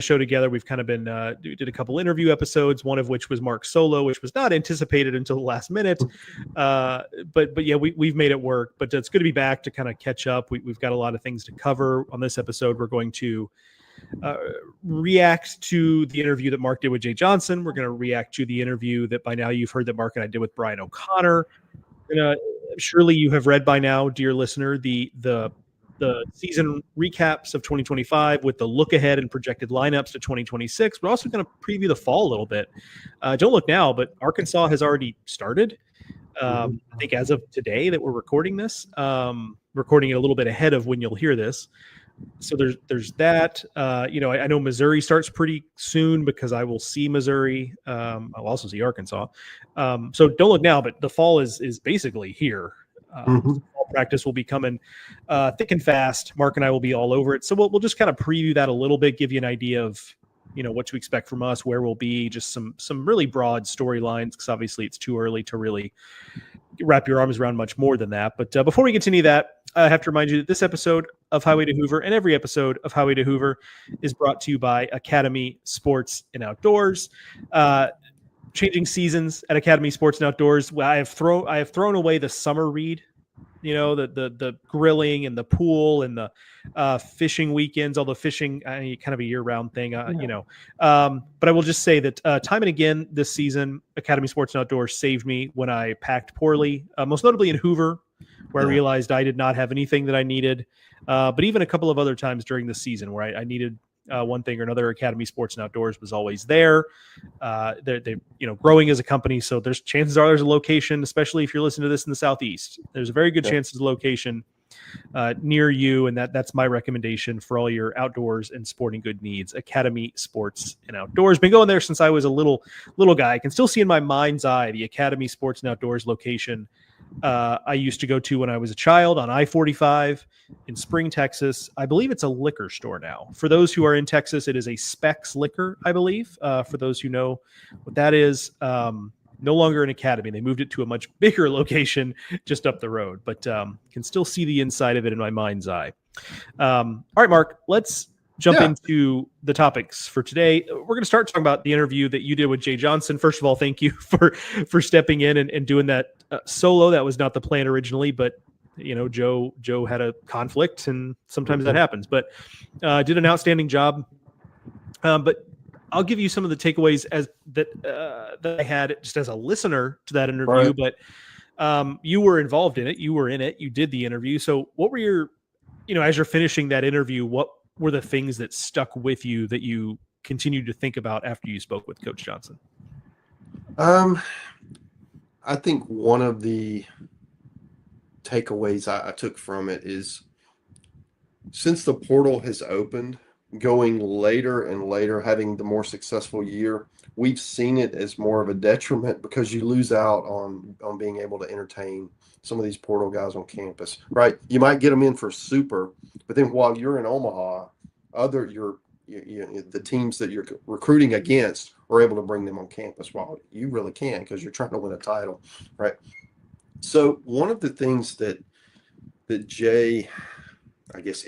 show together. We've kind of been did a couple interview episodes, one of which was Mark solo, which was not anticipated until the last minute. But yeah, we've made it work. But it's good to be back to kind of catch up. We've got a lot of things to cover on this episode. We're going to react to the interview that Mark did with Jay Johnson. We're going to react to the interview that by now you've heard that Mark and I did with Brian O'Connor. Surely you have read by now, dear listener, the season recaps of 2025 with the look ahead and projected lineups to 2026. We're also going to preview the fall a little bit. Don't look now, but Arkansas has already started. I think as of today that we're recording this, recording it a little bit ahead of when you'll hear this. So there's that. I know Missouri starts pretty soon because I will see Missouri. I'll also see Arkansas. So don't look now, but the fall is basically here. Fall practice will be coming thick and fast. Mark and I will be all over it. So we'll just kind of preview that a little bit, give you an idea of what to expect from us, where we'll be, just some really broad storylines, because obviously it's too early to really wrap your arms around much more than that. But before we get to any of that, I have to remind you that this episode of Highway to Hoover and every episode of Highway to Hoover is brought to you by Academy Sports and Outdoors. Changing seasons at Academy Sports and Outdoors. I have thrown away the summer read, the grilling and the pool and the fishing weekends, although fishing kind of a year-round thing, but I will just say that time and again this season, Academy Sports and Outdoors saved me when I packed poorly, most notably in Hoover, where I realized I did not have anything that I needed, but even a couple of other times during the season where I needed one thing or another. Academy Sports and Outdoors was always there. They growing as a company, so there's chances are there's a location, especially if you're listening to this in the Southeast. There's a very good chance there's a location near you, and that's my recommendation for all your outdoors and sporting good needs. Academy Sports and Outdoors. Been going there since I was a little guy. I can still see in my mind's eye the Academy Sports and Outdoors location I used to go to when I was a child on I-45 in Spring, Texas. I believe it's a liquor store now. For those who are in Texas, it is a Specs Liquor, I believe. For those who know what that is, no longer an Academy. They moved it to a much bigger location just up the road, but can still see the inside of it in my mind's eye. All right, Mark, let's jump into the topics for today. We're going to start talking about the interview that you did with Jay Johnson. First of all, thank you for stepping in and doing that solo. That was not the plan originally, but Joe had a conflict, and sometimes that happens. But did an outstanding job. But I'll give you some of the takeaways that I had just as a listener to that interview. Right. But you were involved in it. You were in it. You did the interview. So what were your, as you're finishing that interview, what were the things that stuck with you that you continued to think about after you spoke with Coach Johnson? I think one of the takeaways I took from it is, since the portal has opened, going later and later, having the more successful year, we've seen it as more of a detriment because you lose out on being able to entertain some of these portal guys on campus, right? You might get them in for super, but then while you're in Omaha, the teams that you're recruiting against are able to bring them on campus, while you really can't because you're trying to win a title, right? So one of the things that Jay, I guess,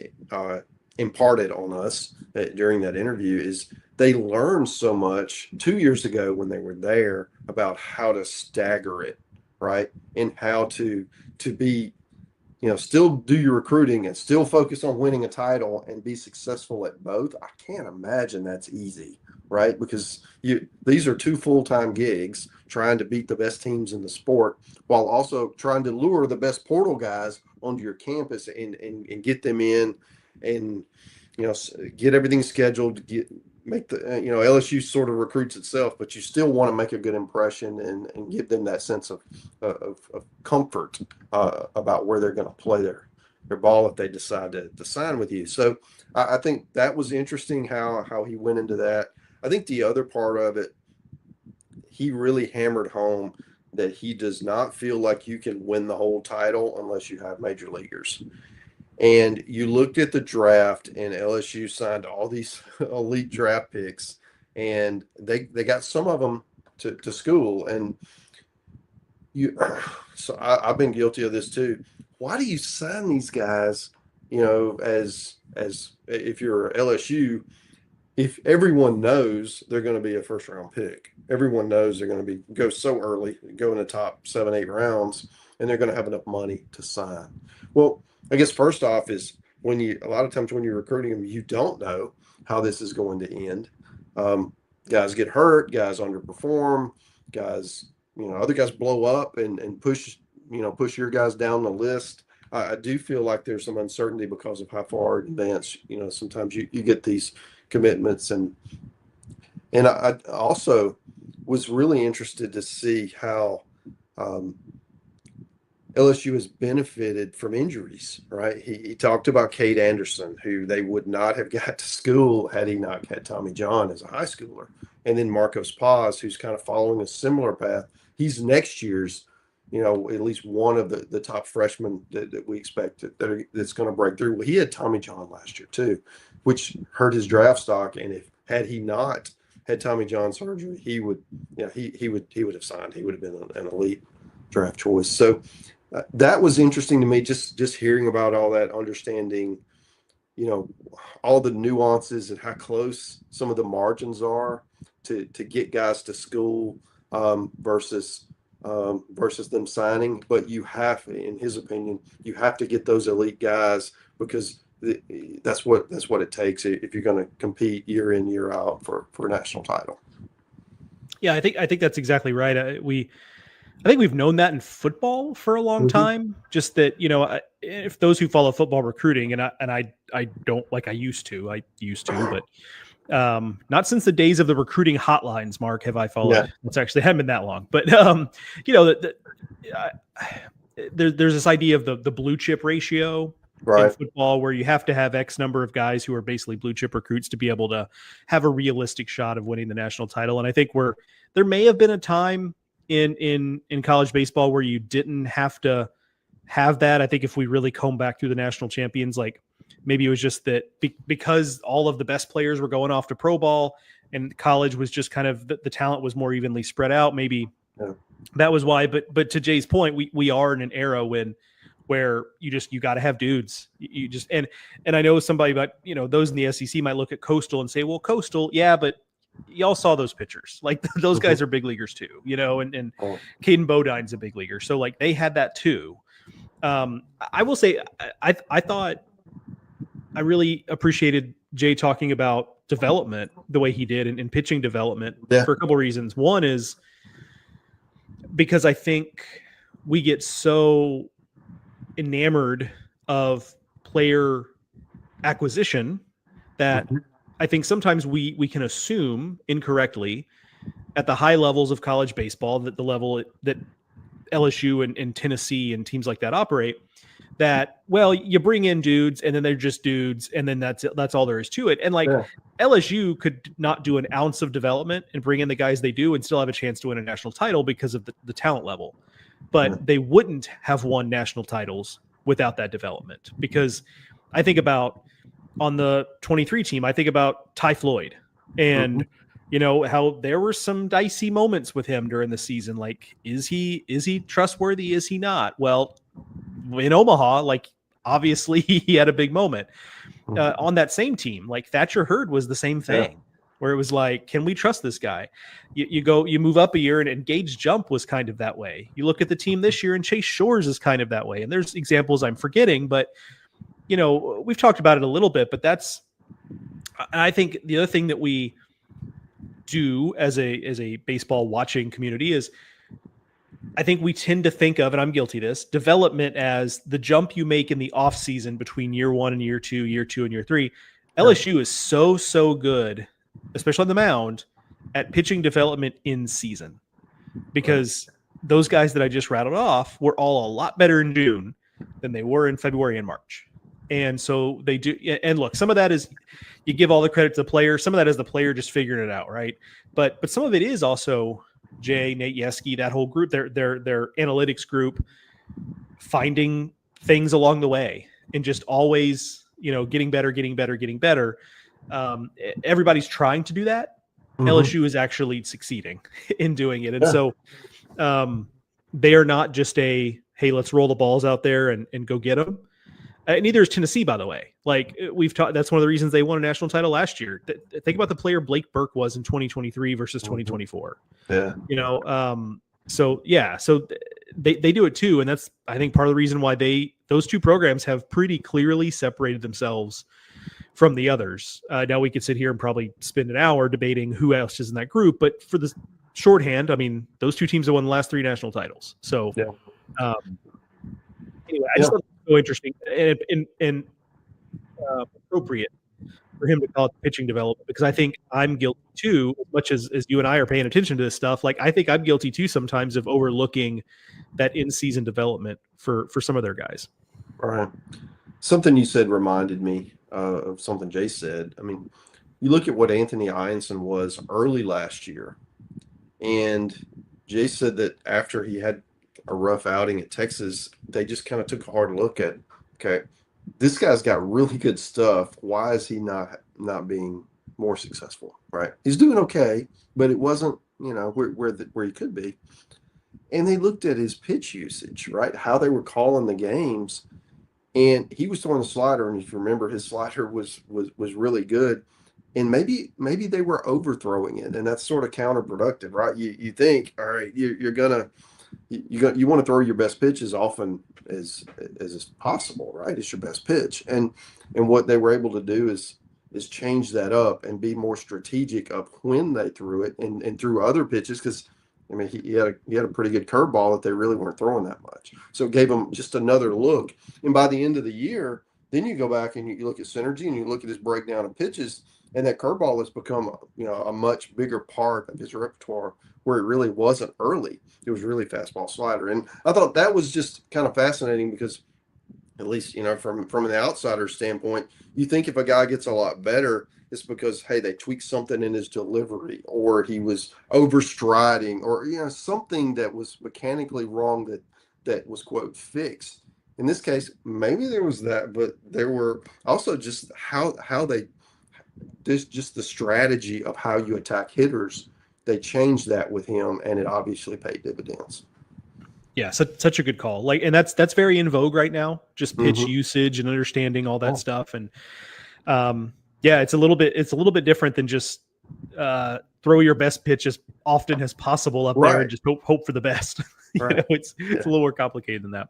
imparted on us during that interview is they learned so much 2 years ago when they were there about how to stagger it, right? And how to be, still do your recruiting and still focus on winning a title and be successful at both. I can't imagine that's easy, right? Because these are two full-time gigs, trying to beat the best teams in the sport while also trying to lure the best portal guys onto your campus and get them in and, get everything scheduled, make the, LSU sort of recruits itself, but you still want to make a good impression and give them that sense of comfort about where they're going to play their ball if they decide to sign with you. So I think that was interesting how he went into that. I think the other part of it, he really hammered home that he does not feel like you can win the whole title unless you have major leaguers. And you looked at the draft, and LSU signed all these elite draft picks, and they got some of them to school. And so I've been guilty of this too. Why do you sign these guys? As if you're LSU, if everyone knows they're going to be a first round pick, everyone knows they're going to go so early, go in the top 7, 8 rounds, and they're going to have enough money to sign. Well, I guess first off is a lot of times when you're recruiting them, you don't know how this is going to end. Guys get hurt, guys underperform, guys, other guys blow up and push your guys down the list. I do feel like there's some uncertainty because of how far in advance, sometimes you get these commitments. And I also was really interested to see how LSU has benefited from injuries, right? He talked about Cade Anderson, who they would not have got to school had he not had Tommy John as a high schooler. And then Marcos Paz, who's kind of following a similar path. He's next year's, at least one of the top freshmen that we expect that's going to break through. Well, he had Tommy John last year too, which hurt his draft stock. And had he not had Tommy John surgery, he would have signed. He would have been an elite draft choice. So that was interesting to me, just hearing about all that, understanding, all the nuances and how close some of the margins are to get guys to school versus them signing. But you have, in his opinion, you have to get those elite guys because that's what it takes if you're going to compete year in, year out for a national title. Yeah, I think that's exactly right. I think we've known that in football for a long time. Just that, if those who follow football recruiting, and I don't like I used to, but not since the days of the recruiting hotlines, Mark, have I followed. Yeah. It's actually hadn't been that long, but there's this idea of the blue chip ratio. Right. In football, where you have to have X number of guys who are basically blue chip recruits to be able to have a realistic shot of winning the national title. And I think there may have been a time in college baseball where you didn't have to have that. I think if we really comb back through the national champions, like maybe it was just that because all of the best players were going off to pro ball and college was just kind of the talent was more evenly spread out. Maybe that was why. But to Jay's point, we are in an era where you got to have dudes. You just and I know somebody, but those in the SEC might look at Coastal and say, well, Coastal, yeah, but y'all saw those pitchers. Like those guys are big leaguers too, and Caden Bodine's a big leaguer. So like they had that too. I will say, I thought I really appreciated Jay talking about development the way he did in pitching development for a couple of reasons. One is because I think we get so enamored of player acquisition that I think sometimes we can assume incorrectly at the high levels of college baseball, that the level that LSU and Tennessee and teams like that operate, that, well, you bring in dudes and then they're just dudes and then that's all there is to it. And LSU could not do an ounce of development and bring in the guys they do and still have a chance to win a national title because of the talent level. But they wouldn't have won national titles without that development. Because I think about on the 23 team, I think about Ty Floyd and how there were some dicey moments with him during the season. Like, is he trustworthy? Is he not? Well, in Omaha, like obviously he had a big moment on that same team. Like Thatcher Hurd was the same thing where it was like, can we trust this guy? You move up a year and Gage Jump was kind of that way. You look at the team this year and Chase Shores is kind of that way. And there's examples I'm forgetting, but we've talked about it a little bit, but I think the other thing that we do as a baseball watching community is I think we tend to think of, and I'm guilty of this, development as the jump you make in the off season between year 1 and year 2 and year 3. LSU is so good, especially on the mound, at pitching development in season, because those guys that I just rattled off were all a lot better in June than they were in February and March. And so they do. And look, some of that is you give all the credit to the player. Some of that is the player just figuring it out. Right. But some of it is also Jay, Nate Yeske, that whole group, their analytics group, finding things along the way and just always, getting better. Everybody's trying to do that. LSU is actually succeeding in doing it. And so they are not just hey, let's roll the balls out there and go get them. Neither is Tennessee, by the way. Like we've talked, that's one of the reasons they won a national title last year. Think about the player Blake Burke was in 2023 versus 2024. Yeah. So they do it too, and that's I think part of the reason why those two programs have pretty clearly separated themselves from the others. Now we could sit here and probably spend an hour debating who else is in that group, but for the shorthand, I mean, those two teams have won the last 3 national titles. So anyway, I just thought it was so interesting and appropriate for him to call it pitching development, because I think I'm guilty too, as much as you and I are paying attention to this stuff. Like I think I'm guilty too sometimes of overlooking that in-season development for some of their guys. All right. Something you said reminded me of something Jay said. I mean, you look at what Anthony Ianson was early last year, and Jay said that after he had a rough outing at Texas, they just kind of took a hard look at, okay, this guy's got really good stuff. Why is he not being more successful? Right? He's doing okay, but it wasn't, where he could be. And they looked at his pitch usage, right? How they were calling the games, and he was throwing a slider. And if you remember, his slider was really good. And maybe they were overthrowing it, and that's sort of counterproductive, right? You think, all right, you want to throw your best pitch as often as possible, right? It's your best pitch, and what they were able to do is change that up and be more strategic of when they threw it and threw other pitches, because I mean he had a pretty good curveball that they really weren't throwing that much, so it gave them just another look. And by the end of the year, then you go back and you look at synergy and you look at his breakdown of pitches, and that curveball has become a much bigger part of his repertoire, where it really wasn't early. It was really fastball slider. And I thought that was just kind of fascinating, because at least, from an outsider standpoint, you think if a guy gets a lot better, it's because, hey, they tweaked something in his delivery, or he was overstriding, or, something that was mechanically wrong that was, quote, fixed. In this case, maybe there was that, but there were also just how they just the strategy of how you attack hitters. They changed that with him, and it obviously paid dividends. Yeah, such a good call. Like, and that's very in vogue right now. Just pitch usage and understanding all that stuff. And it's a little bit different than just throw your best pitch as often as possible up there and just hope for the best. It's a little more complicated than that.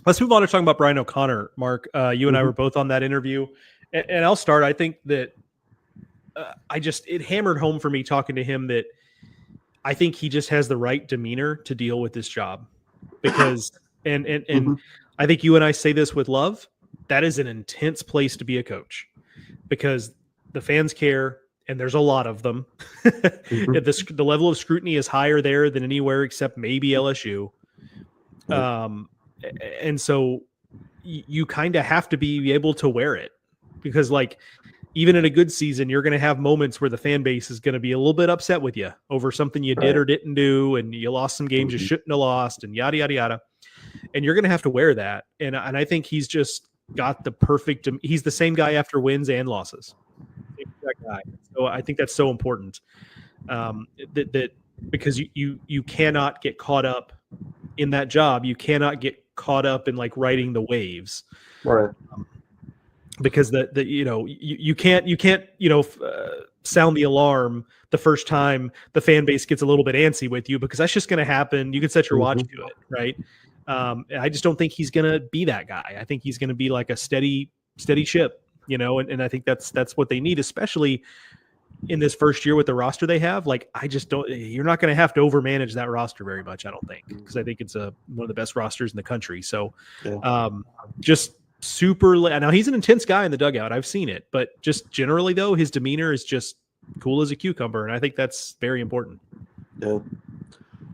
Let's move on to talking about Brian O'Connor. Mark, you and I were both on that interview, and I'll start. I think that it hammered home for me talking to him that I think he just has the right demeanor to deal with this job, because and I think you and I say this with love. That is an intense place to be a coach, because the fans care, and there's a lot of them. The level of scrutiny is higher there than anywhere except maybe LSU. And so you kind of have to be able to wear it, because like, even in a good season, you're going to have moments where the fan base is going to be a little bit upset with you over something you did or didn't do, and you lost some games you shouldn't have lost, and yada, yada, yada. And you're going to have to wear that. And I think he's just got the perfect – he's the same guy after wins and losses. That guy. So I think that's so important, that because you cannot get caught up in that job. You cannot get caught up in like riding the waves. Right. Because you can't sound the alarm the first time the fan base gets a little bit antsy with you, because that's just going to happen. You can set your watch to it, right? I just don't think he's going to be that guy. I think he's going to be like a steady ship, and I think that's what they need, especially in this first year with the roster they have. Like, you're not going to have to overmanage that roster very much, I don't think, because I think it's one of the best rosters in the country. So just super. Now he's an intense guy in the dugout. I've seen it, but just generally though, his demeanor is just cool as a cucumber, and I think that's very important. Yeah.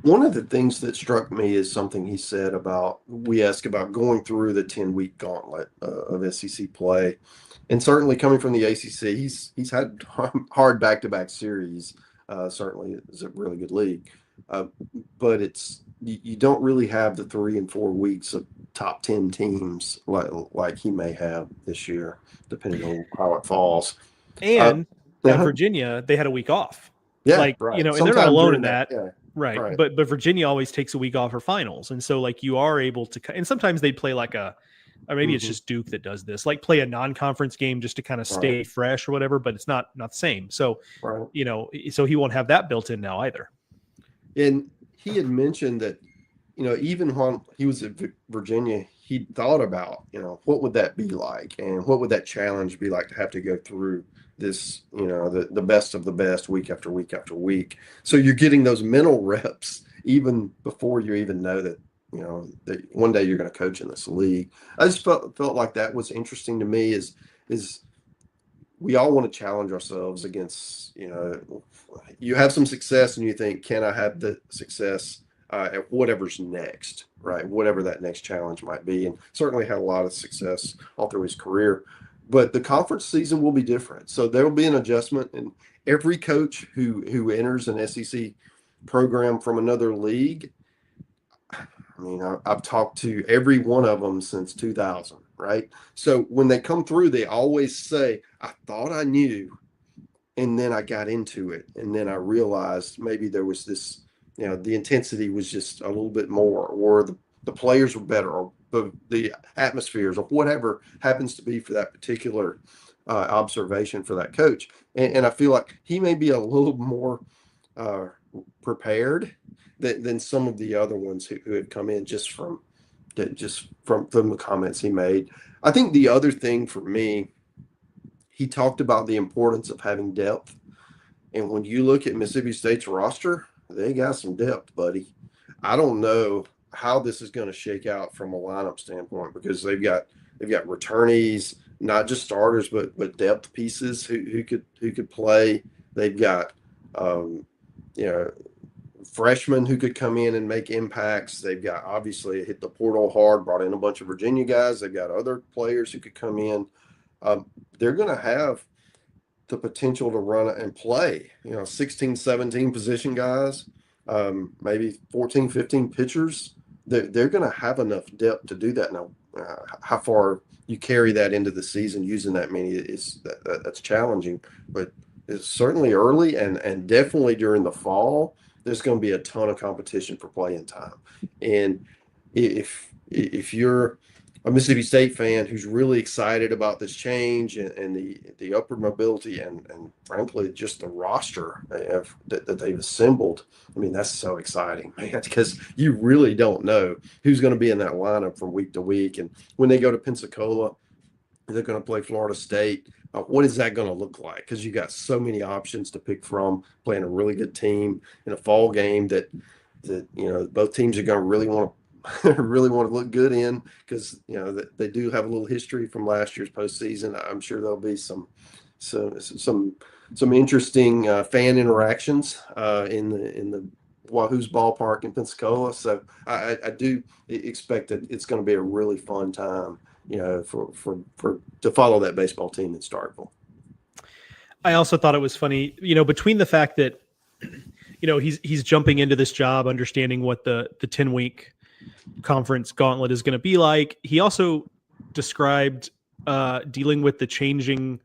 One of the things that struck me is something he said we asked about going through the 10-week gauntlet of SEC play, and certainly coming from the ACC, he's had hard back-to-back series. Certainly, it's a really good league, but you don't really have the 3 and 4 weeks of top 10 teams like he may have this year, depending on how it falls. And at Virginia, they had a week off. Yeah, and they're not alone in that. Yeah. Right. But Virginia always takes a week off for finals. And so like you are able to, and sometimes they play like a or maybe it's just Duke that does this, like play a non-conference game just to kind of stay fresh or whatever, but it's not the same. So, so he won't have that built in now either. And he had mentioned that, even when he was at Virginia, he thought about, what would that be like? And what would that challenge be like to have to go through this, the best of the best week after week after week. So you're getting those mental reps even before you even know that, that one day you're going to coach in this league. I just felt like that was interesting to me is we all want to challenge ourselves against, you have some success and you think, can I have the success at whatever's next, right? Whatever that next challenge might be. And certainly had a lot of success all through his career. But the conference season will be different. So there will be an adjustment. And every coach who enters an SEC program from another league, I mean, I've talked to every one of them since 2000, right? So when they come through, they always say, I thought I knew, and then I got into it. And then I realized maybe there was this, the intensity was just a little bit more, or the players were better, or the atmospheres, or whatever happens to be for that particular observation for that coach. And I feel like he may be a little more prepared than some of the other ones who had come in just from the comments he made. I think the other thing for me, he talked about the importance of having depth. And when you look at Mississippi State's roster, they got some depth, buddy. I don't know how this is going to shake out from a lineup standpoint, because they've got returnees, not just starters, but depth pieces who could play. They've got freshmen who could come in and make impacts. They've got, obviously, hit the portal hard, brought in a bunch of Virginia guys. They've got other players who could come in. They're going to have the potential to run and play, 16, 17 position guys, maybe 14, 15 pitchers. They're going to have enough depth to do that. Now, how far you carry that into the season using that many that's challenging, but it's certainly early and definitely during the fall, there's going to be a ton of competition for playing time. And if you're a Mississippi State fan who's really excited about this change and the upward mobility and frankly just the roster that they've assembled, I mean, that's so exciting, man, because you really don't know who's going to be in that lineup from week to week. And when they go to Pensacola, they're going to play Florida State. What is that going to look like? Because you got so many options to pick from, playing a really good team in a fall game that both teams are going to really want to look good in, because they do have a little history from last year's postseason. I'm sure there'll be some interesting fan interactions in the Wahoo's ballpark in Pensacola. So I do expect that it's going to be a really fun time, to follow that baseball team in Starkville. I also thought it was funny, between the fact that, he's jumping into this job, understanding what the 10-week conference gauntlet is going to be like. He also described dealing with the changing,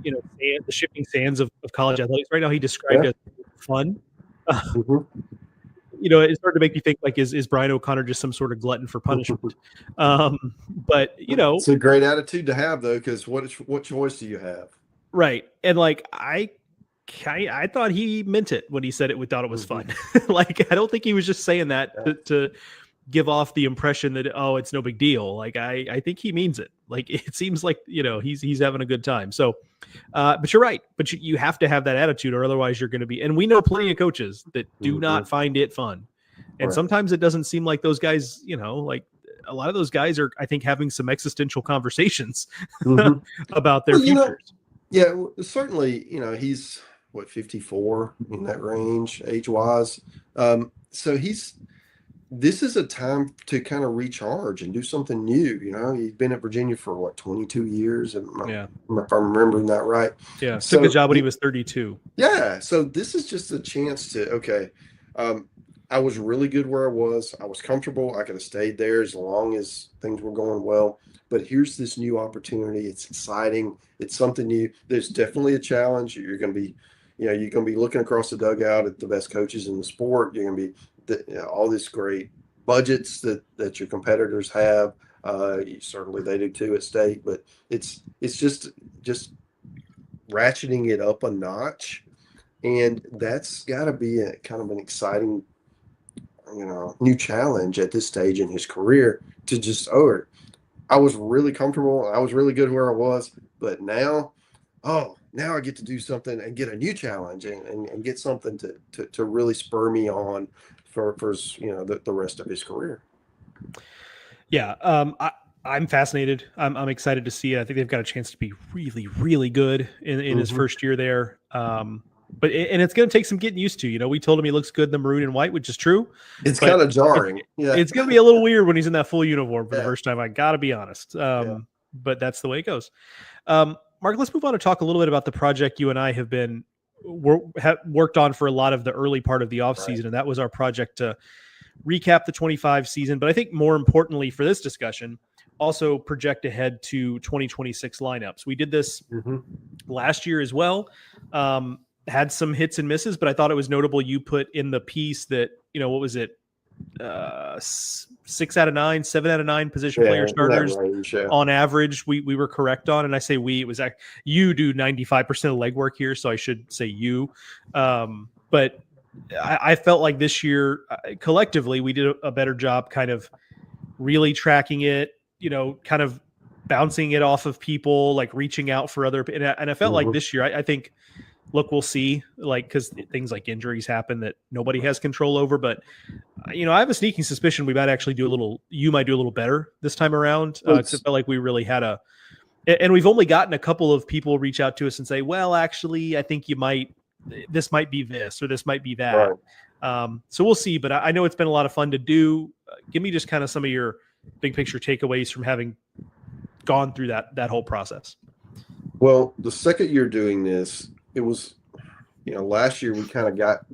the shifting sands of college athletics. Right now, he described it as fun. It started to make me think, like, is Brian O'Connor just some sort of glutton for punishment? But it's a great attitude to have, though, because what choice do you have? Right, and like I thought he meant it when he said it. We thought it was fun. Like, I don't think he was just saying that to give off the impression that, oh, it's no big deal. Like, I think he means it. Like, it seems like, he's having a good time. So, but you're right. But you have to have that attitude, or otherwise you're going to be, and we know plenty of coaches that do not find it fun. And sometimes it doesn't seem like those guys, like a lot of those guys are, I think, having some existential conversations about their futures. Certainly, he's 54 in that range age-wise. So this is a time to kind of recharge and do something new. He's been at Virginia for 22 years, if I'm remembering that right. Yeah, took the job when he was 32. Yeah, so this is just a chance to I was really good where I was. I was comfortable. I could have stayed there as long as things were going well. But here's this new opportunity. It's exciting. It's something new. There's definitely a challenge. You're going to be, you're going to be looking across the dugout at the best coaches in the sport. You're going to be all these great budgets that your competitors have. Certainly they do too at State, but it's just ratcheting it up a notch, and that's got to be a kind of an exciting, new challenge at this stage in his career to just, I was really comfortable. I was really good where I was, but now, now I get to do something and get a new challenge and get something to really spur me on for the rest of his career. Yeah. I'm fascinated. I'm excited to see it. I think they've got a chance to be really, really good in his first year there. And it's going to take some getting used to. We told him he looks good in the maroon and white, which is true. It's kind of jarring. It's going to be a little weird when he's in that full uniform for the first time. I got to be honest. But that's the way it goes. Mark, let's move on to talk a little bit about the project you and I have been worked on for a lot of the early part of the offseason. Right. And that was our project to recap the 25 season. But I think more importantly for this discussion, also project ahead to 2026 lineups. We did this last year as well. Had some hits and misses, but I thought it was notable you put in the piece that, what was it? 6 out of 9, 7 out of 9 position player starters range, on average. We were correct on, and I say we, it was you do 95% of legwork here, so I should say you. But I felt like this year collectively we did a better job kind of really tracking it, kind of bouncing it off of people, like reaching out for other, and I felt like this year, I think, look, we'll see, because things like injuries happen that nobody has control over. But, I have a sneaking suspicion we might actually you might do a little better this time around. Because it felt like we really had and we've only gotten a couple of people reach out to us and say, well, actually, I think this might be this, or this might be that. Right. So we'll see, but I know it's been a lot of fun to do. Give me just kind of some of your big picture takeaways from having gone through that whole process. Well, the second year doing this, it was, last year we kind of got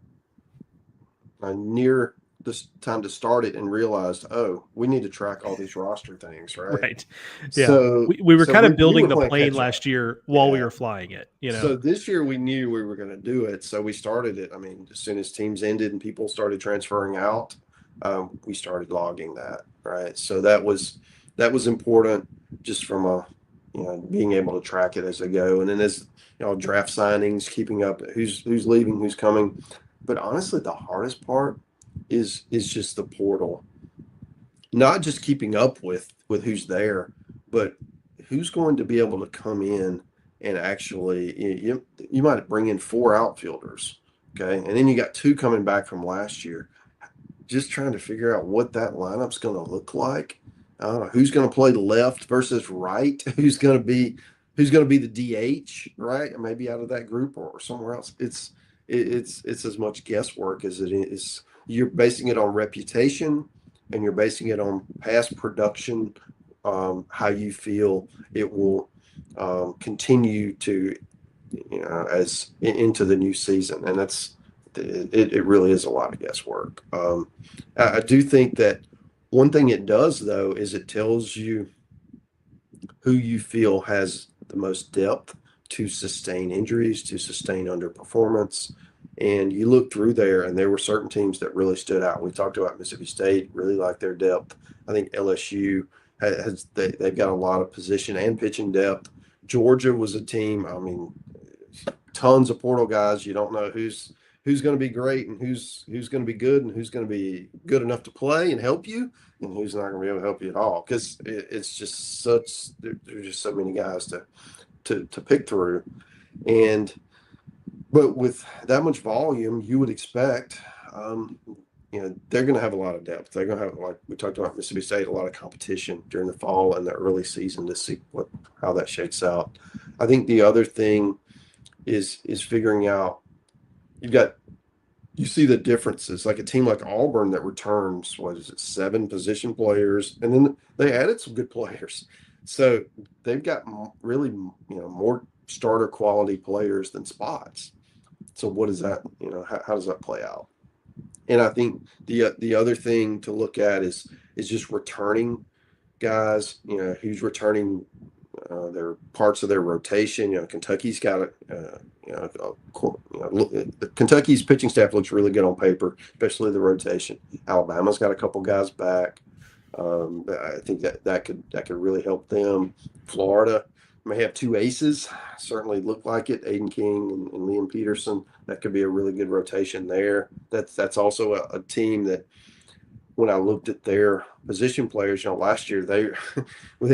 near this time to start it and realized, we need to track all these roster things, right? Right. Yeah. So we were kind of building the plane last year while we were flying it, So this year we knew we were going to do it. So we started it. I mean, as soon as teams ended and people started transferring out, we started logging that, right? So that was important just from being able to track it as they go. And then as draft signings, keeping up who's leaving, who's coming. But honestly, the hardest part is just the portal. Not just keeping up with who's there, but who's going to be able to come in and actually, you might bring in 4 outfielders, okay? And then you got 2 coming back from last year. Just trying to figure out what that lineup's going to look like. I don't know who's going to play left versus right. Who's going to be the DH, right? Maybe out of that group or somewhere else. It's as much guesswork as it is. You're basing it on reputation, and you're basing it on past production. How you feel it will continue to, as into the new season, and it really is a lot of guesswork. I do think that. One thing it does, though, is it tells you who you feel has the most depth to sustain injuries, to sustain underperformance. And you look through there, and there were certain teams that really stood out. We talked about Mississippi State, really like their depth. I think LSU they've got a lot of position and pitching depth. Georgia was a team, tons of portal guys. You don't know who's going to be great and who's going to be good and who's going to be good enough to play and help you and who's not going to be able to help you at all. Because it's just there's just so many guys to pick through. But with that much volume, you would expect, they're going to have a lot of depth. They're going to have, like we talked about Mississippi State, a lot of competition during the fall and the early season to see how that shakes out. I think the other thing is figuring out, you see the differences, like a team like Auburn that returns, 7 position players, and then they added some good players. So they've got really, more starter quality players than spots. So what is that, how does that play out? And I think the other thing to look at is just returning guys, who's returning their parts of their rotation. Kentucky's got Kentucky's pitching staff looks really good on paper, especially the rotation. Alabama's got a couple guys back. I think that could really help them. Florida may have two aces, certainly look like it. Aiden King and Liam Peterson. That could be a really good rotation there. That's also a team that, when I looked at their position players, last year they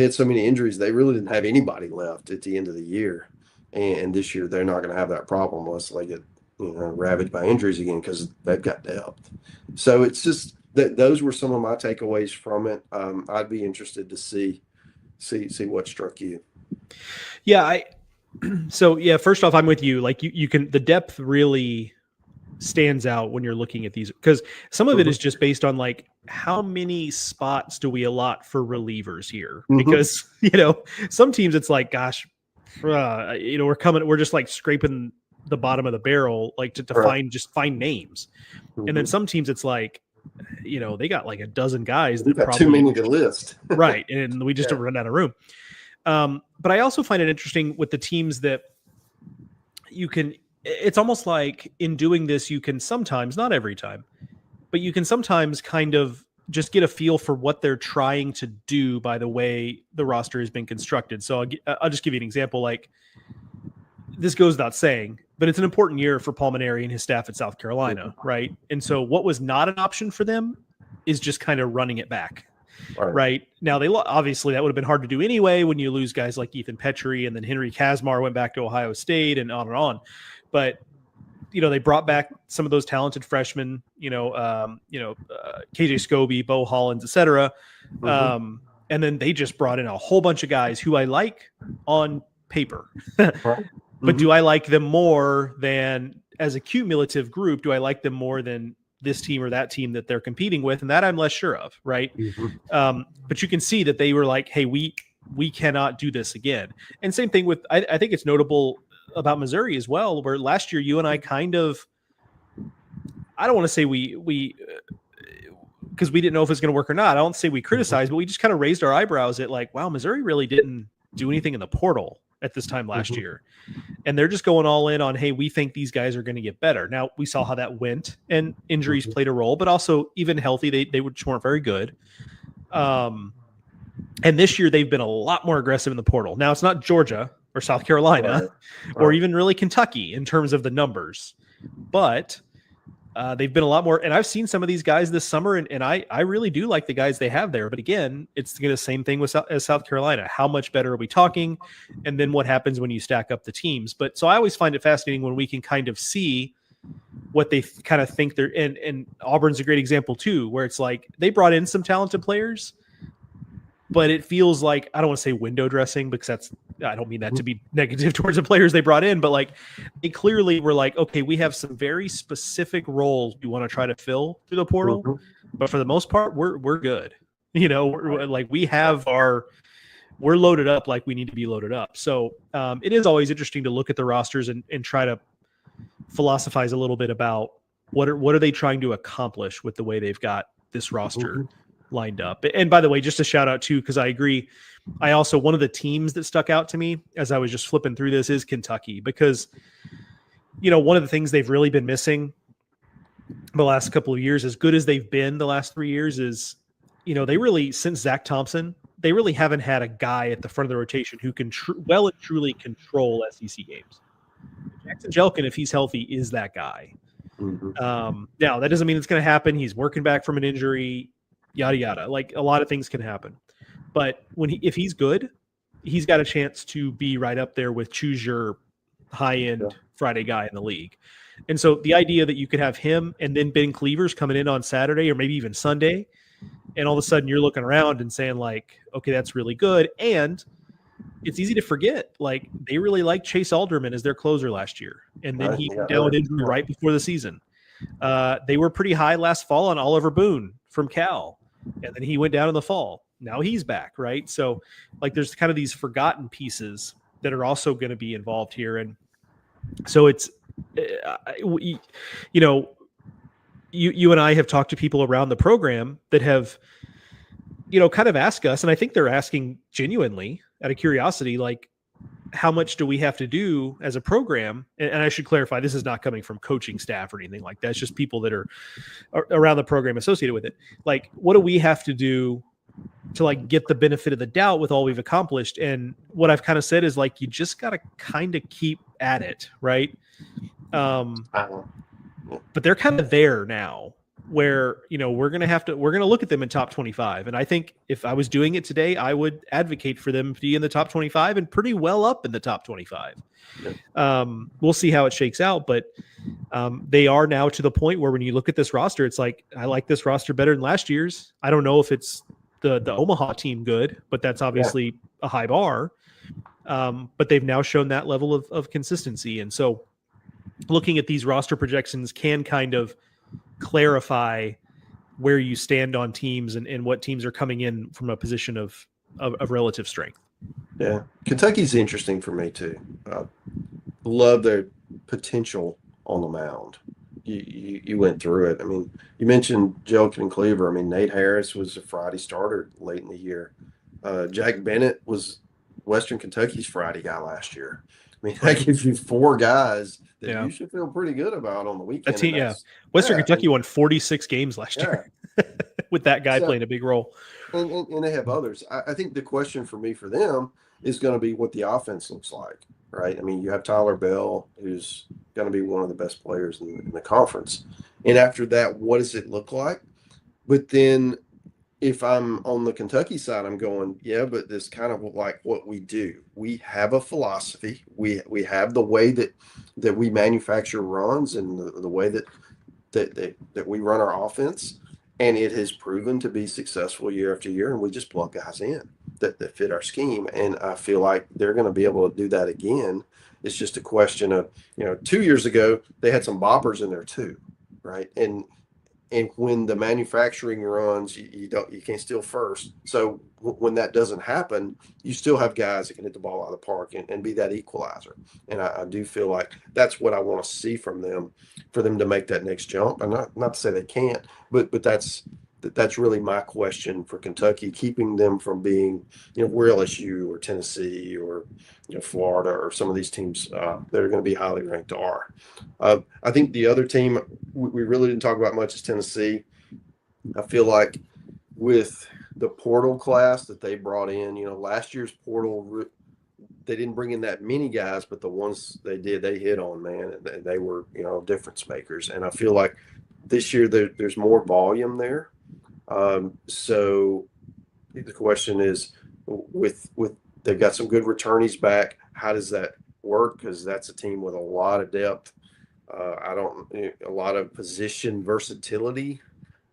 had so many injuries, they really didn't have anybody left at the end of the year. And this year they're not going to have that problem unless they get ravaged by injuries again, because they've got depth. So it's just that those were some of my takeaways from it. I'd be interested to see what struck you. Yeah, first off, I'm with you. Like you can, the depth really stands out when you're looking at these, because some of it is just based on like how many spots do we allot for relievers here? Because some teams it's like, gosh, we're just like scraping the bottom of the barrel, like to find names. And then some teams it's like, they got like a dozen guys that probably too many to list. Right. And we just don't run out of room. But I also find it interesting with the teams that it's almost like in doing this, you can sometimes, not every time, but you can sometimes kind of just get a feel for what they're trying to do by the way the roster has been constructed. So I'll just give you an example. Like, this goes without saying, but it's an important year for Paul Mainieri and his staff at South Carolina, right? And so what was not an option for them is just kind of running it back. Right. Now, obviously that would have been hard to do anyway when you lose guys like Ethan Petrie, and then Henry Kazmar went back to Ohio State and on and on. But, they brought back some of those talented freshmen, KJ Scobie, Bo Hollins, et cetera. And then they just brought in a whole bunch of guys who I like on paper. But do I like them more than, as a cumulative group, do I like them more than this team or that team that they're competing with? And that I'm less sure of, right? But you can see that they were like, hey, we cannot do this again. And same thing with, I think it's notable about Missouri as well, where last year you and I kind of, I don't want to say we because we didn't know if it's going to work or not. I don't say we criticized, but we just kind of raised our eyebrows at like, wow, Missouri really didn't do anything in the portal at this time last year. And they're just going all in on, hey, we think these guys are going to get better. Now, we saw how that went, and injuries played a role, but also even healthy, they weren't very good. And this year they've been a lot more aggressive in the portal. Now, it's not Georgia or South Carolina or even really Kentucky in terms of the numbers, but they've been a lot more. And I've seen some of these guys this summer, and I really do like the guys they have there. But again, it's the same thing as South Carolina. How much better are we talking? And then what happens when you stack up the teams? But so I always find it fascinating when we can kind of see what they kind of think they're in. And Auburn's a great example too, where it's like they brought in some talented players, but it feels like, I don't want to say window dressing, because I don't mean that to be negative towards the players they brought in, but like they clearly were like, okay, we have some very specific roles we want to try to fill through the portal, but for the most part, we're good. We're like, we're loaded up like we need to be loaded up. So it is always interesting to look at the rosters and try to philosophize a little bit about what are they trying to accomplish with the way they've got this roster lined up. And by the way, just a shout out too, because I agree. I also, one of the teams that stuck out to me as I was just flipping through this is Kentucky, because, one of the things they've really been missing the last couple of years, as good as they've been the last 3 years, is, they really, since Zach Thompson, they really haven't had a guy at the front of the rotation who can well and truly control SEC games. Jackson Jelkin, if he's healthy, is that guy. Now, that doesn't mean it's going to happen. He's working back from an injury, yada, yada. Like, a lot of things can happen. But if he's good, he's got a chance to be right up there with choose your high-end Friday guy in the league. And so the idea that you could have him and then Ben Cleavers coming in on Saturday or maybe even Sunday, and all of a sudden you're looking around and saying like, okay, that's really good. And it's easy to forget, like, they really liked Chase Alderman as their closer last year. And then he went down with injury right before the season. They were pretty high last fall on Oliver Boone from Cal. And then he went down in the fall. Now he's back, right? So, like, there's kind of these forgotten pieces that are also going to be involved here. And so it's, you and I have talked to people around the program that have, kind of asked us, and I think they're asking genuinely out of curiosity, like, how much do we have to do as a program? And I should clarify, this is not coming from coaching staff or anything like that. It's just people that are around the program associated with it. Like, what do we have to do like get the benefit of the doubt with all we've accomplished. And what I've kind of said is like, you just got to kind of keep at it. Right. But they're kind of there now where, we're going to look at them in top 25. And I think if I was doing it today, I would advocate for them to be in the top 25 and pretty well up in the top 25. We'll see how it shakes out, but they are now to the point where when you look at this roster, it's like, I like this roster better than last year's. I don't know if it's the Omaha team good, but that's obviously a high bar. But they've now shown that level of consistency. And so looking at these roster projections can kind of clarify where you stand on teams and what teams are coming in from a position of relative strength. Yeah. Kentucky's interesting for me too. Love their potential on the mound. You went through it. I mean, you mentioned Jelkin and Cleaver. I mean, Nate Harris was a Friday starter late in the year. Jack Bennett was Western Kentucky's Friday guy last year. I mean, that gives you 4 guys that you should feel pretty good about on the weekend. Western Kentucky won 46 games last year with that guy playing a big role. And they have others. I think the question for me for them is going to be what the offense looks like, right? I mean, you have Tyler Bell, who's going to be one of the best players in the conference. And after that, what does it look like? But then if I'm on the Kentucky side, I'm going, but this kind of like what we do. We have a philosophy. We have the way that we manufacture runs and the way that we run our offense. And it has proven to be successful year after year. And we just plug guys in that fit our scheme. And I feel like they're going to be able to do that again. It's just a question of, 2 years ago, they had some boppers in there too, right? And when the manufacturing runs, you can't steal first. So when that doesn't happen, you still have guys that can hit the ball out of the park and be that equalizer. And I do feel like that's what I want to see from them, for them to make that next jump. And not to say they can't, but that's really my question for Kentucky, keeping them from being, where LSU or Tennessee or Florida or some of these teams that are going to be highly ranked are. I think the other team we really didn't talk about much is Tennessee. I feel like with the portal class that they brought in, last year's portal, they didn't bring in that many guys, but the ones they did, they hit on, man. And they were, difference makers. And I feel like this year there's more volume there. So the question is, with they've got some good returnees back, how does that work? Because that's a team with a lot of depth. A lot of position versatility.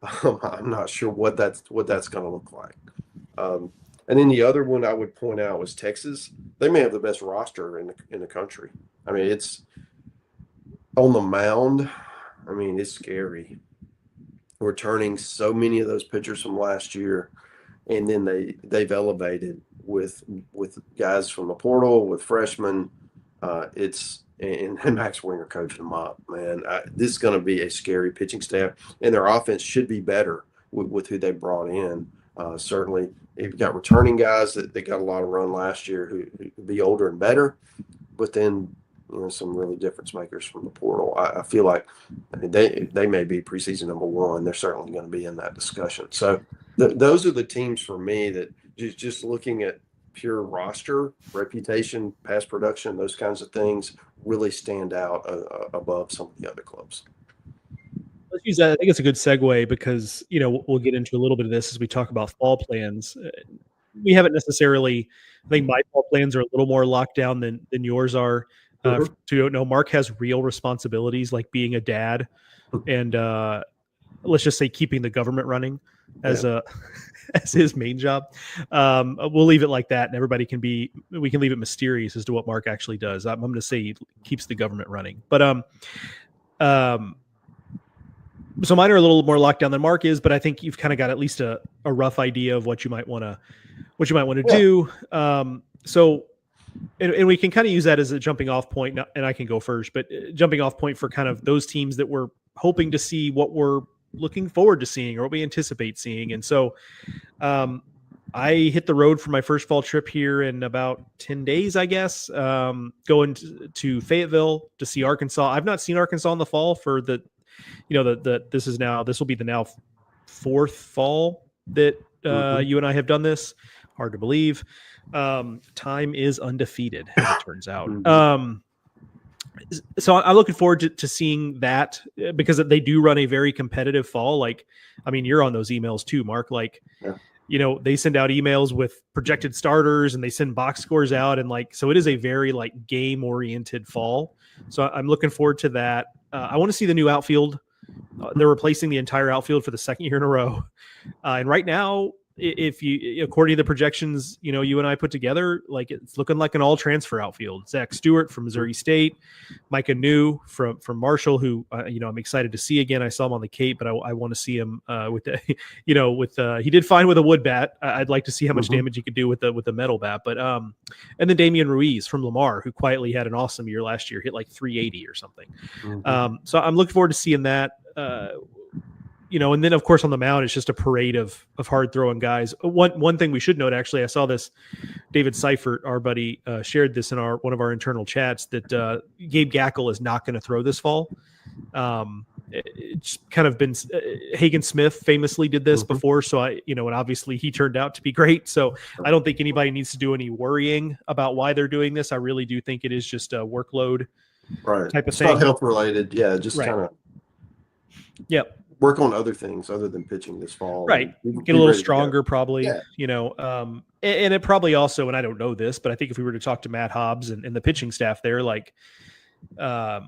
I'm not sure what that's going to look like. And then the other one I would point out was Texas. They may have the best roster in the country. I mean, it's on the mound. I mean, it's scary. Returning so many of those pitchers from last year, and then they've elevated with guys from the portal, with freshmen. And Max Winger coaching them up, man. This is going to be a scary pitching staff, and their offense should be better with who they brought in. Certainly, you've got returning guys that got a lot of run last year who could be older and better, but then some really difference makers from the portal. I feel like they may be preseason number 1. They're certainly going to be in that discussion. So those are the teams for me that just looking at pure roster, reputation, past production, those kinds of things really stand out above some of the other clubs. Let's use that. I think it's a good segue because, we'll get into a little bit of this as we talk about fall plans. We haven't necessarily, I think my fall plans are a little more locked down than yours are. So you don't know, Mark has real responsibilities like being a dad and let's just say keeping the government running as as his main job. We'll leave it like that, and we can leave it mysterious as to what Mark actually does. I'm going to say he keeps the government running, but so mine are a little more locked down than Mark is, but I think you've kind of got at least a rough idea of what you might want to do. So. And we can kind of use that as a jumping off point, and I can go first, but jumping off point for kind of those teams that we're hoping to see, what we're looking forward to seeing or what we anticipate seeing. And so I hit the road for my first fall trip here in about 10 days, I guess, going to Fayetteville to see Arkansas. I've not seen Arkansas in the fall for this will be the now 4th fall that you and I have done this. Hard to believe. Time is undefeated, as it turns out. So I'm looking forward to seeing that, because they do run a very competitive fall. Like, I mean, you're on those emails too, Mark. Like, they send out emails with projected starters and they send box scores out. And like, so it is a very like game oriented fall. So I'm looking forward to that. I want to see the new outfield. They're replacing the entire outfield for the second year in a row. And right now, if you, according to the projections, you and I put together, like it's looking like an all transfer outfield. Zach Stewart from Missouri State, Micah New from Marshall, who I'm excited to see again. I saw him on the Cape, but I want to see him with the, he did fine with a wood bat. I'd like to see how much damage he could do with the metal bat. But and then Damian Ruiz from Lamar, who quietly had an awesome year last year, hit like 380 or something. So I'm looking forward to seeing that. And then of course on the mound, it's just a parade of hard throwing guys. One thing we should note, actually, I saw this, David Seifert, our buddy, shared this in one of our internal chats, that Gabe Gackle is not going to throw this fall. It's kind of been Hagen Smith famously did this before. So and obviously he turned out to be great. So I don't think anybody needs to do any worrying about why they're doing this. I really do think it is just a workload type of thing. It's not health related. Yeah. Just kind of. Yep. Work on other things other than pitching this fall. Right. Get a little stronger, probably, and it probably also, and I don't know this, but I think if we were to talk to Matt Hobbs and the pitching staff there, like, I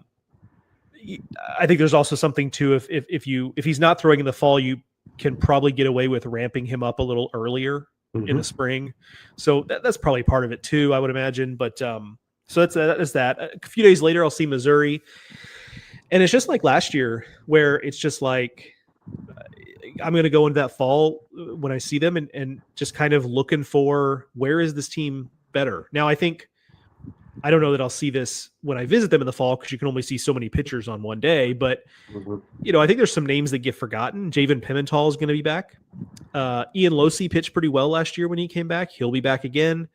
think there's also something to, if he's not throwing in the fall, you can probably get away with ramping him up a little earlier in the spring. So that's probably part of it too, I would imagine. But, so that's that. A few days later, I'll see Missouri. And it's just like last year, where it's just like, I'm going to go into that fall when I see them and just kind of looking for, where is this team better? Now, I don't know that I'll see this when I visit them in the fall, because you can only see so many pitchers on one day. But, I think there's some names that get forgotten. Javen Pimental is going to be back. Ian Losey pitched pretty well last year when he came back. He'll be back again.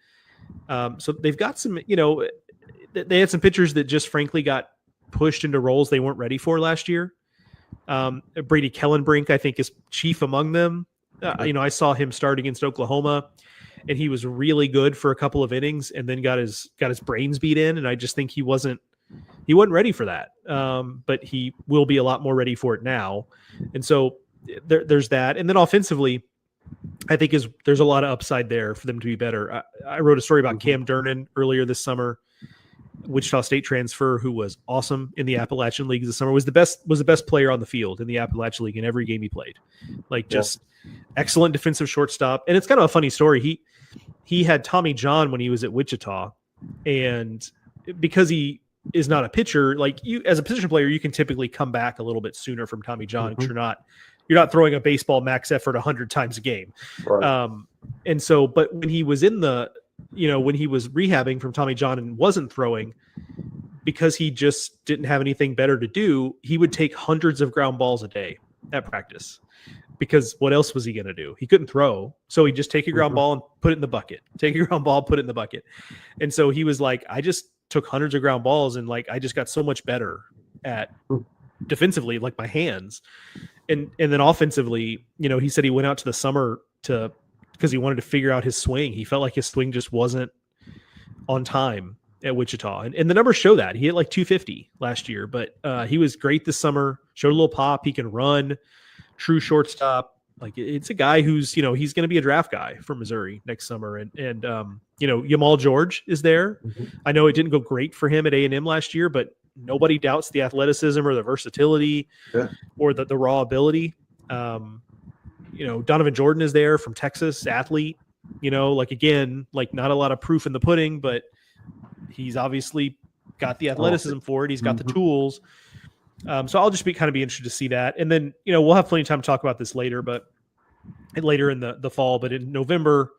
So they've got some, they had some pitchers that just frankly got pushed into roles they weren't ready for last year. Brady Kellenbrink, I think, is chief among them. I saw him start against Oklahoma, and he was really good for a couple of innings, and then got his brains beat in. And I just think he wasn't ready for that. But he will be a lot more ready for it now. And so there's that. And then offensively, I think there's a lot of upside there for them to be better. I wrote a story about Cam Durnan earlier this summer, Wichita State transfer, who was awesome in the Appalachian League this summer, was the best player on the field in the Appalachian League in every game he played. Like, just excellent defensive shortstop. And it's kind of a funny story. He had Tommy John when he was at Wichita, and because he is not a pitcher, like, you as a position player, you can typically come back a little bit sooner from Tommy John, because you're not throwing a baseball max effort 100 times a game. Right. And so, but when he was when he was rehabbing from Tommy John and wasn't throwing, because he just didn't have anything better to do, he would take hundreds of ground balls a day at practice, because what else was he going to do? He couldn't throw. So he'd just take a ground ball and put it in the bucket, take a ground ball, put it in the bucket. And so he was like, I just took hundreds of ground balls, and like, I just got so much better at defensively, like my hands. And then offensively, he said he went out to the summer because he wanted to figure out his swing. He felt like his swing just wasn't on time at Wichita. And the numbers show that. He hit like 250 last year, but he was great this summer, showed a little pop. He can run, true shortstop. Like, it's a guy who's, he's going to be a draft guy for Missouri next summer. And Yamal George is there. I know it didn't go great for him at A&M last year, but nobody doubts the athleticism or the versatility or the raw ability. Donovan Jordan is there from Texas, athlete, again, not a lot of proof in the pudding, but he's obviously got the athleticism for it. He's got the tools. So I'll just be interested to see that. And then, we'll have plenty of time to talk about this later in the fall, but in November,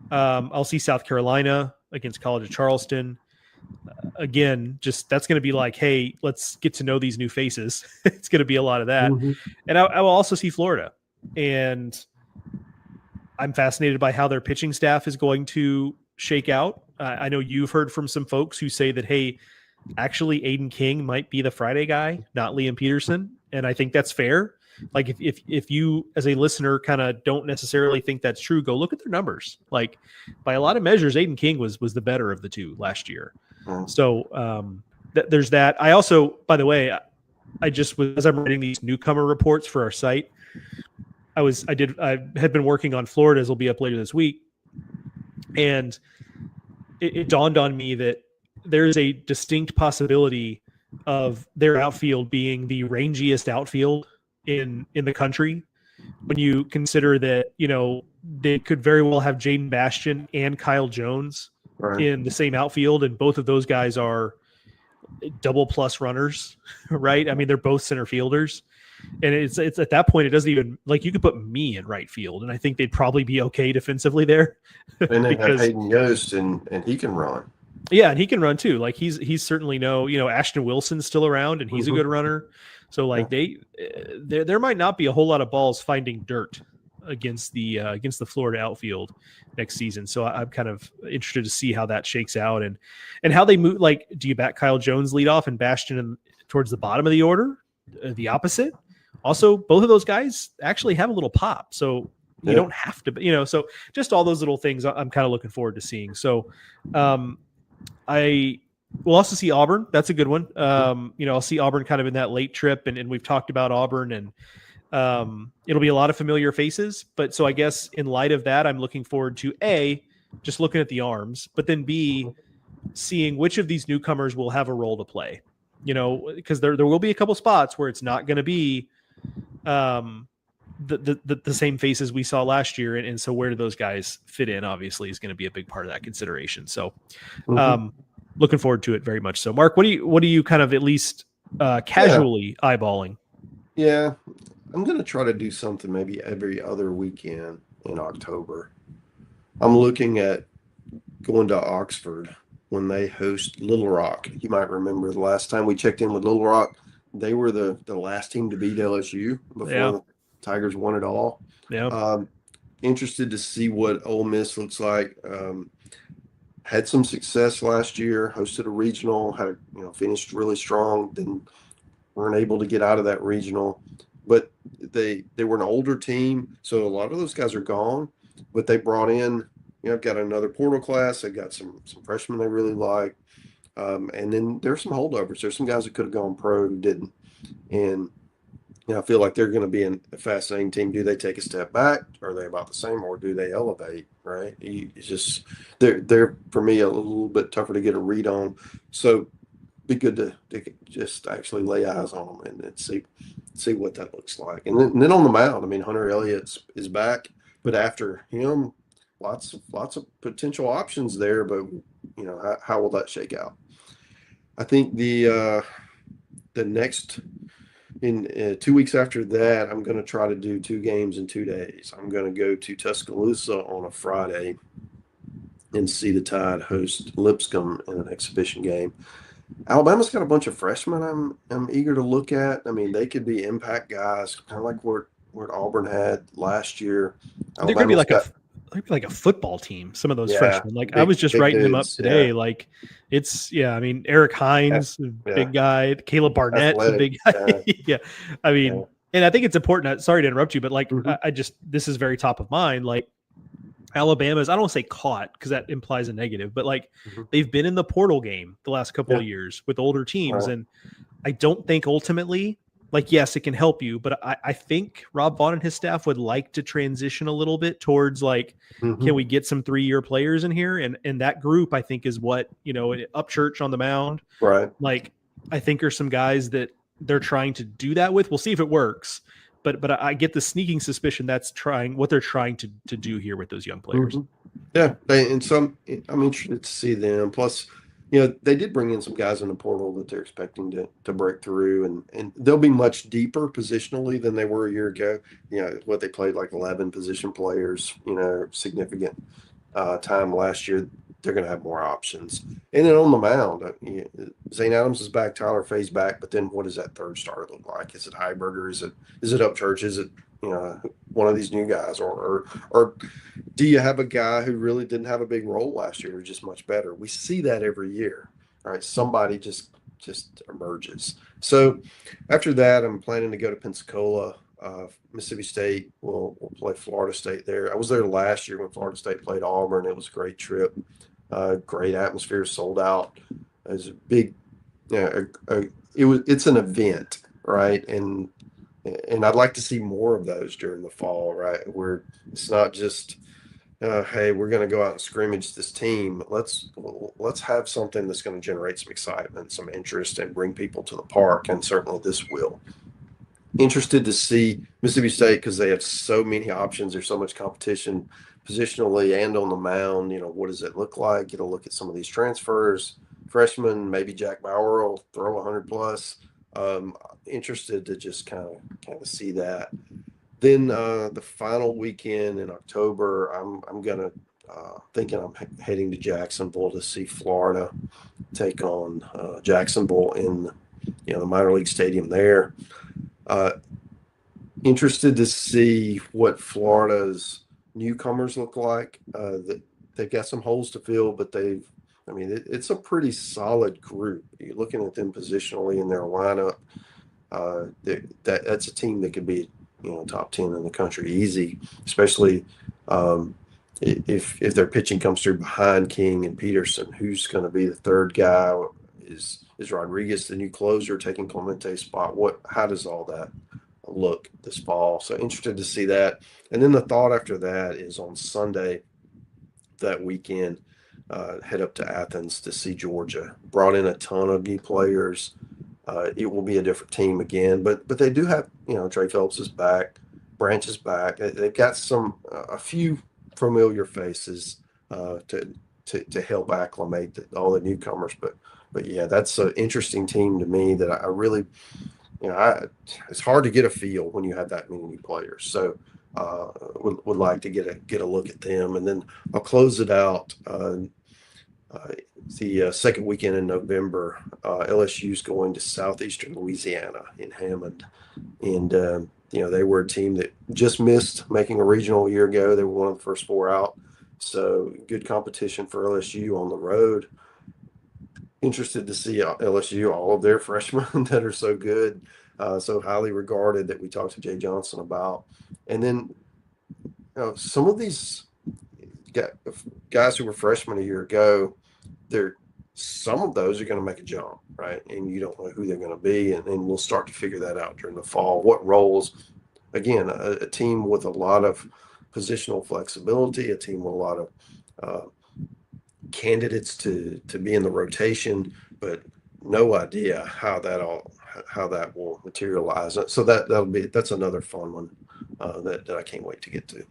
I'll see South Carolina against College of Charleston. Again, just that's going to be like, hey, let's get to know these new faces. It's going to be a lot of that. And I will also see Florida. And I'm fascinated by how their pitching staff is going to shake out. I know you've heard from some folks who say that, hey, actually Aiden King might be the Friday guy, not Liam Peterson. And I think that's fair. Like if you as a listener kind of don't necessarily think that's true, go look at their numbers. Like by a lot of measures, Aiden King was the better of the two last year. So there's that. I also, by the way, I just was, as I'm writing these newcomer reports for our site, I had been working on Florida's will be up later this week. And it dawned on me that there's a distinct possibility of their outfield being the rangiest outfield in the country. When you consider that, they could very well have Jaden Bastian and Kyle Jones in the same outfield. And both of those guys are double plus runners, right? I mean, they're both center fielders. And it's at that point, it doesn't even, like, you could put me in right field, and I think they'd probably be okay defensively there. And then have Hayden Yost, and he can run. Yeah, and he can run too. Like he's certainly Ashton Wilson's still around, and he's a good runner. So like there might not be a whole lot of balls finding dirt against the Florida outfield next season. So I'm kind of interested to see how that shakes out and how they move. Like, do you back Kyle Jones lead off and Bastian towards the bottom of the order? The opposite. Also, both of those guys actually have a little pop, so you don't have to, so just all those little things I'm kind of looking forward to seeing. So I will also see Auburn. That's a good one. I'll see Auburn kind of in that late trip, and we've talked about Auburn, and it'll be a lot of familiar faces. But so I guess in light of that, I'm looking forward to A, just looking at the arms, but then B, seeing which of these newcomers will have a role to play. Because there will be a couple spots where it's not going to be the same faces we saw last year, and so where do those guys fit in? Obviously, is going to be a big part of that consideration. So, looking forward to it very much. So, Mark, what do you kind of at least casually eyeballing? Yeah, I'm going to try to do something maybe every other weekend in October. I'm looking at going to Oxford when they host Little Rock. You might remember the last time we checked in with Little Rock, they were the last team to beat LSU before the Tigers won it all. Yeah. Interested to see what Ole Miss looks like. Had some success last year, hosted a regional, finished really strong, then weren't able to get out of that regional. But they were an older team, so a lot of those guys are gone, but they brought in, I've got another portal class. They've got some freshmen they really like. And then there's some holdovers. There's some guys that could have gone pro who didn't. And, I feel like they're going to be a fascinating team. Do they take a step back? Are they about the same, or do they elevate, right? It's just, they're for me, a little bit tougher to get a read on. So be good to just actually lay eyes on them and see what that looks like. And then on the mound, I mean, Hunter Elliott is back, but after him, lots of potential options there, but how will that shake out? I think the next in 2 weeks after that, I'm going to try to do 2 games in 2 days. I'm going to go to Tuscaloosa on a Friday and see the Tide host Lipscomb in an exhibition game. Alabama's got a bunch of freshmen I'm eager to look at. I mean, they could be impact guys, kind of like what Auburn had last year. They're going to be like a football team. Some of those freshmen, like I was just writing them up today. Yeah. Like I mean, Eric Hines, big guy. Caleb Barnett's a big guy. Yeah. I mean, and I think it's important. Sorry to interrupt you, but like, this is very top of mind. Like Alabama's, I don't want to say caught because that implies a negative, but like they've been in the portal game the last couple of years with older teams. And I don't think ultimately, like, yes, it can help you, but I think Rob Vaughn and his staff would like to transition a little bit towards like, can we get some 3-year players in here? And that group, I think, is what, Upchurch on the mound. Right. Like, I think are some guys that they're trying to do that with. We'll see if it works. But I get the sneaking suspicion that's what they're trying to do here with those young players. Yeah. I'm interested to see them. Plus, they did bring in some guys in the portal that they're expecting to break through, and they'll be much deeper positionally than they were a year ago. What they played like 11 position players, significant time last year. They're going to have more options. And then on the mound, Zane Adams is back, Tyler Fay's back, but then what does that third starter look like? Is it Heiberger? Is it Upchurch? Is it one of these new guys, or do you have a guy who really didn't have a big role last year who's just much better? We see that every year. All right, somebody just emerges. So after that, I'm planning to go to Pensacola. Mississippi State will play Florida State there. I was there last year when Florida State played Auburn. It was a great trip, great atmosphere, sold out. It was a big, it's an event, right? And I'd like to see more of those during the fall, right? Where it's not just, hey, we're going to go out and scrimmage this team. Let's have something that's going to generate some excitement, some interest, and bring people to the park. And certainly this will. Interested to see Mississippi State because they have so many options. There's so much competition positionally and on the mound. What does it look like? Get a look at some of these transfers. Freshmen, maybe Jack Bauer will throw 100 plus. Interested to just kind of see that. Then the final weekend in October, I'm gonna thinking I'm heading to Jacksonville to see Florida take on Jacksonville in the minor league stadium there. Interested to see what Florida's newcomers look like. They've got some holes to fill, but it's a pretty solid group. You're looking at them positionally in their lineup. That's a team that could be top 10 in the country easy, especially if their pitching comes through behind King and Peterson. Who's going to be the third guy? Is Rodriguez the new closer taking Clemente's spot? How does all that look this fall? So interested to see that. And then the thought after that is on Sunday that weekend, head up to Athens to see Georgia. Brought in a ton of new players. It will be a different team again, but they do have, Trey Phelps is back, Branch is back. They've got a few familiar faces to help acclimate all the newcomers. But yeah, that's an interesting team to me that I really, it's hard to get a feel when you have that many new players. So would like to get a look at them, and then I'll close it out. The second weekend in November, LSU's going to southeastern Louisiana in Hammond, and they were a team that just missed making a regional a year ago. They were one of the first four out, so good competition for LSU on the road. Interested to see LSU, all of their freshmen that are so good, so highly regarded that we talked to Jay Johnson about, and then some of these guys who were freshmen a year ago. Some of those are going to make a jump, right? And you don't know who they're going to be, and we'll start to figure that out during the fall. What roles? Again, a team with a lot of positional flexibility, a team with a lot of candidates to be in the rotation, but no idea how that will materialize. So that's another fun one that I can't wait to get to.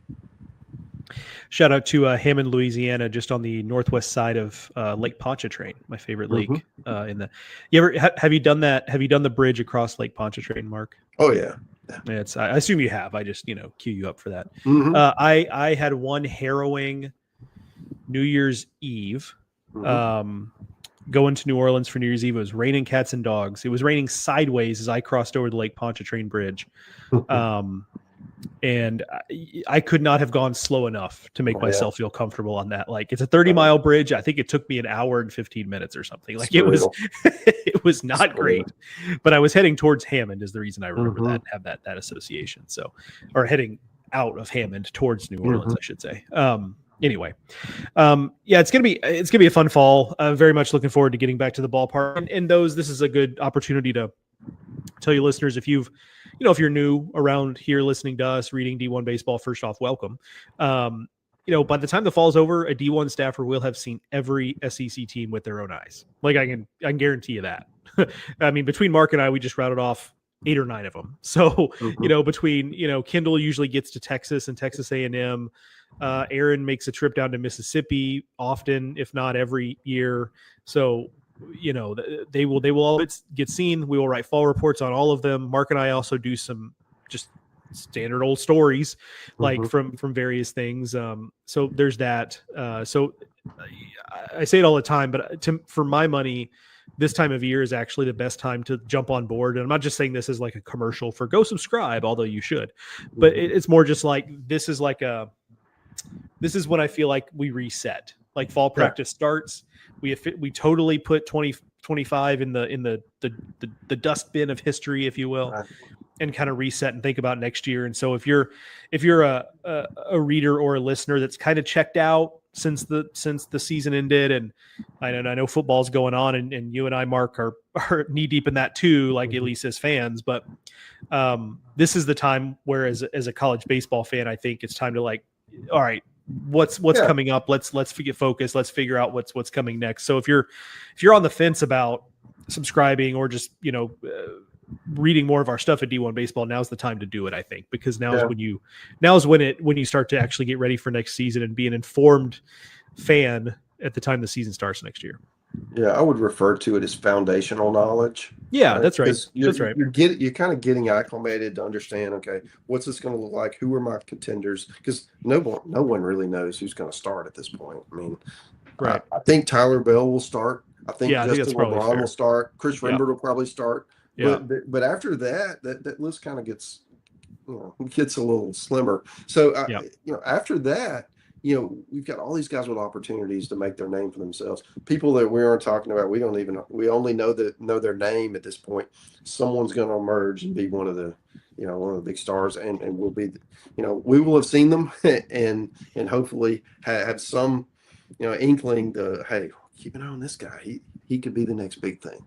Shout out to Hammond, Louisiana, just on the northwest side of Lake Pontchartrain, my favorite lake. Have you done that? Have you done the bridge across Lake Pontchartrain, Mark? Oh yeah. I assume you have. I just cue you up for that. Mm-hmm. I had one harrowing New Year's Eve. Going to New Orleans for New Year's Eve. It was raining cats and dogs. It was raining sideways as I crossed over the Lake Pontchartrain Bridge. And I could not have gone slow enough to make myself feel comfortable on that. Like, it's a 30-mile bridge. I think it took me an hour and 15 minutes or something. Like, it was not great, but I was heading towards Hammond is the reason I remember that, have that association. So, or heading out of Hammond towards New Orleans, I should say. Anyway, it's gonna be a fun fall. Very much looking forward to getting back to the ballpark. And this is a good opportunity to tell you listeners, if you're new around here listening to us, reading D1 baseball, first off, welcome. By the time the fall's over, a D1 staffer will have seen every SEC team with their own eyes. Like, I can guarantee you that. I mean, between Mark and I, we just routed off 8 or 9 of them. So, between, Kendall usually gets to Texas and Texas A&M. Aaron makes a trip down to Mississippi often, if not every year. So, they will all get seen. We will write fall reports on all of them. Mark and I also do some just standard old stories, like from various things. So there's that. So I say it all the time, but for my money, this time of year is actually the best time to jump on board. And I'm not just saying this as like a commercial for go subscribe, although you should, but it's more just like, this is when I feel like we reset. Like, fall practice starts. We totally put 2025 in the dustbin of history, if you will. kind of reset and think about next year. And so if you're a reader or a listener that's kind of checked out since the season ended, and I know football's going on, and you and I, Mark, are knee deep in that too, like at least as fans. But this is the time where, as a college baseball fan, I think it's time to like, all right, what's coming up? Let's get focused. Let's figure out what's coming next. So if you're on the fence about subscribing or just reading more of our stuff at D1 Baseball, now's the time to do it, I think, because now is when you start to actually get ready for next season and be an informed fan at the time the season starts next year. Yeah, I would refer to it as foundational knowledge. Yeah, right? That's right. That's right. You're kind of getting acclimated to understand, okay, what's this going to look like? Who are my contenders? Because no one really knows who's going to start at this point. I mean, right. I think Tyler Bell will start. I think Justin LeBron will start. Chris Rembert will probably start. Yeah. But after that list kind of gets a little slimmer. So after that, we've got all these guys with opportunities to make their name for themselves. People that we aren't talking about, we only know their name at this point. Someone's going to emerge and be one of the big stars, and we'll be, we will have seen them and hopefully have some, inkling to, hey, keep an eye on this guy. He could be the next big thing.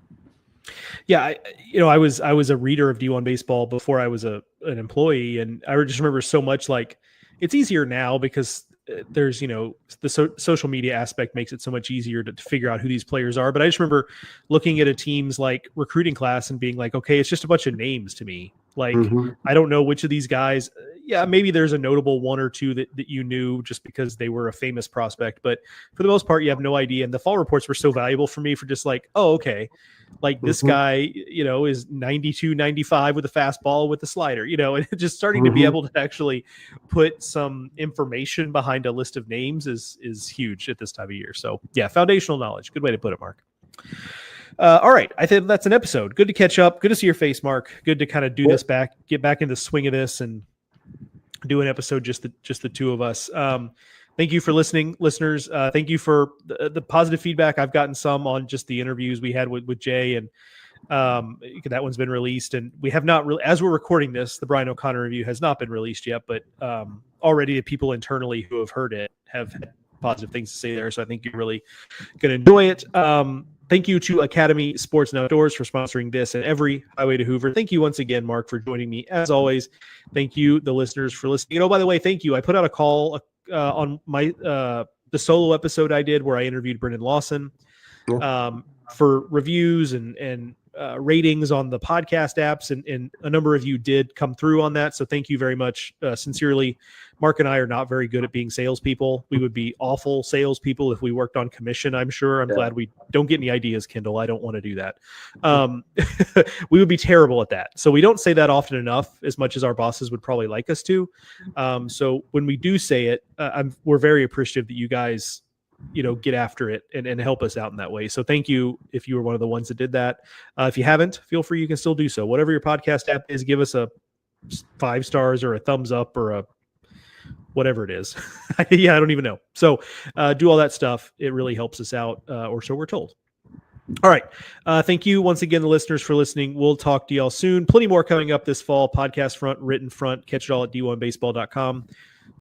Yeah, I was a reader of D1 Baseball before I was an employee, and I just remember so much. Like, it's easier now because there's the social media aspect makes it so much easier to figure out who these players are. But I just remember looking at a team's like recruiting class and being like, okay, it's just a bunch of names to me. Like, I don't know which of these guys. Yeah, maybe there's a notable one or two that you knew just because they were a famous prospect. But for the most part, you have no idea. And the fall reports were so valuable for me for just like, oh, okay, like this guy, is 92, 95 with a fastball with a slider, and just starting to be able to actually put some information behind a list of names is huge at this time of year. So yeah, foundational knowledge. Good way to put it, Mark. All right. I think that's an episode. Good to catch up. Good to see your face, Mark. Good to kind of do this get back in the swing of this and do an episode just the two of us. Thank you for listening, listeners. Thank you for the positive feedback. I've gotten some on just the interviews we had with Jay, and that one's been released. And we have not really, as we're recording this, the Brian O'Connor review has not been released yet, but already the people internally who have heard it have had positive things to say there. So I think you're really going to enjoy it. Thank you to Academy Sports and Outdoors for sponsoring this and every Highway to Hoover. Thank you once again, Mark, for joining me. As always, thank you, the listeners, for listening. By the way, thank you. I put out a call on my the solo episode I did where I interviewed Brendan Lawson for reviews and ratings on the podcast apps, and a number of you did come through on that. So thank you very much. Sincerely, Mark and I are not very good at being salespeople. We would be awful salespeople if we worked on commission, I'm sure. I'm glad we don't get any ideas, Kendall. I don't want to do that. We would be terrible at that. So we don't say that often enough, as much as our bosses would probably like us to. So when we do say it, we're very appreciative that you guys get after it and help us out in that way. So thank you if you were one of the ones that did that. If you haven't, feel free, you can still do so. Whatever your podcast app is, give us a 5 stars or a thumbs up or a whatever it is. Yeah, I don't even know. So do all that stuff. It really helps us out, or so we're told. All right. Thank you once again, the listeners, for listening. We'll talk to y'all soon. Plenty more coming up this fall. Podcast front, written front. Catch it all at d1baseball.com.